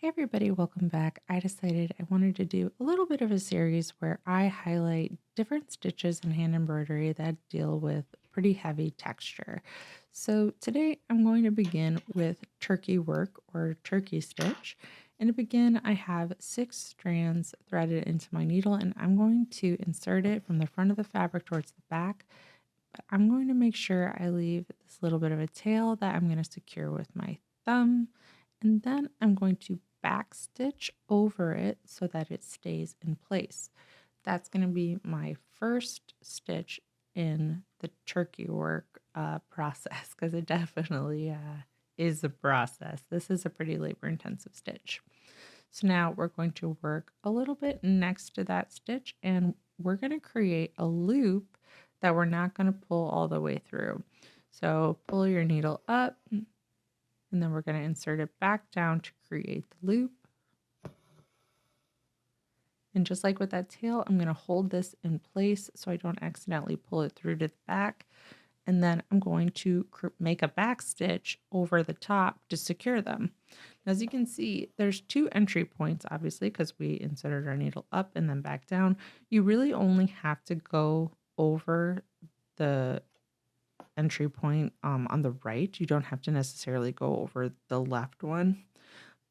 Hey everybody, welcome back. I decided I wanted to do a little bit of a series where I highlight different stitches in hand embroidery that deal with pretty heavy texture. So today I'm going to begin with turkey work or turkey stitch. And to begin, I have 6 strands threaded into my needle and I'm going to insert it from the front of the fabric towards the back. But I'm going to make sure I leave this little bit of a tail that I'm going to secure with my thumb. And then I'm going to backstitch over it so that it stays in place. That's going to be my first stitch in the turkey work process because it definitely is a process. This is a pretty labor intensive stitch. So now we're going to work a little bit next to that stitch and we're going to create a loop that we're not going to pull all the way through. So pull your needle up and then we're going to insert it back down to create the loop. And just like with that tail, I'm going to hold this in place so I don't accidentally pull it through to the back. And then I'm going to make a back stitch over the top to secure them. As you can see, there's 2 entry points, obviously, because we inserted our needle up and then back down. You really only have to go over the entry point on the right. You don't have to necessarily go over the left one.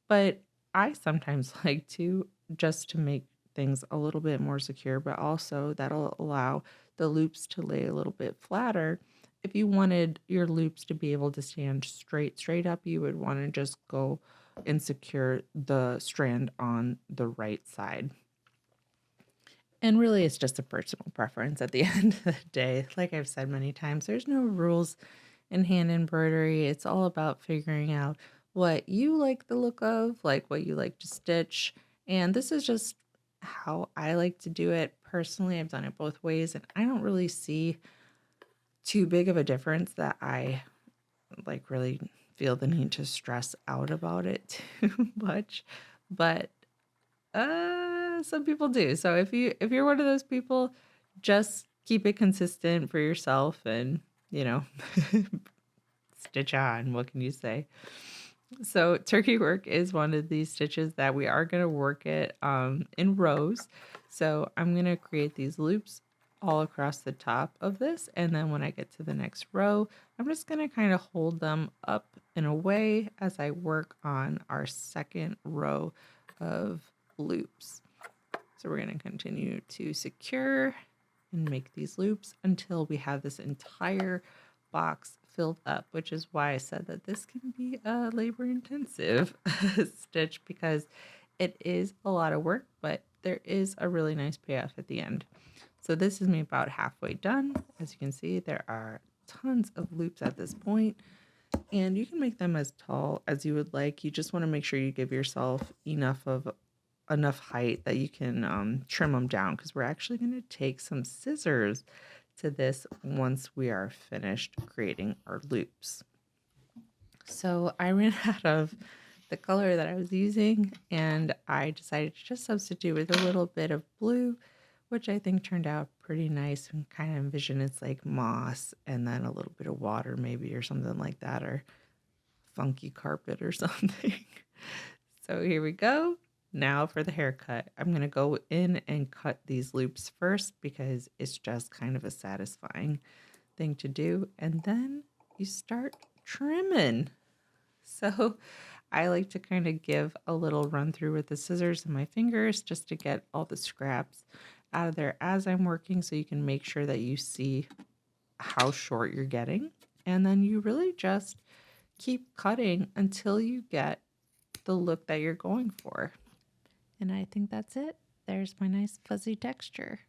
But I sometimes like to, just to make things a little bit more secure, but also that'll allow the loops to lay a little bit flatter. If you wanted your loops to be able to stand straight up, you would want to just go and secure the strand on the right side. And really, it's just a personal preference at the end of the day. Like I've said many times, there's no rules in hand embroidery. It's all about figuring out what you like the look of, like what you like to stitch. And this is just how I like to do it. Personally, I've done it both ways, and I don't really see too big of a difference that I like really feel the need to stress out about it too much. But some people do. So if you're one of those people, just keep it consistent for yourself and, you know, stitch on. What can you say? So turkey work is one of these stitches that we are going to work it in rows. So I'm going to create these loops all across the top of this. And then when I get to the next row, I'm just going to kind of hold them up and away as I work on our second row of loops. So we're going to continue to secure and make these loops until we have this entire box filled up, which is why I said that this can be a labor intensive stitch because it is a lot of work, but there is a really nice payoff at the end. So this is me about halfway done. As you can see, there are tons of loops at this point, and you can make them as tall as you would like. You just want to make sure you give yourself enough height that you can trim them down, because we're actually going to take some scissors to this once we are finished creating our loops. So I ran out of the color that I was using and I decided to just substitute with a little bit of blue, which I think turned out pretty nice, and kind of envision it's like moss and then a little bit of water maybe or something like that, or funky carpet or something. So here we go. Now for the haircut. I'm going to go in and cut these loops first because it's just kind of a satisfying thing to do. And then you start trimming. So I like to kind of give a little run through with the scissors and my fingers just to get all the scraps out of there as I'm working, so you can make sure that you see how short you're getting. And then you really just keep cutting until you get the look that you're going for. And I think that's it. There's my nice fuzzy texture.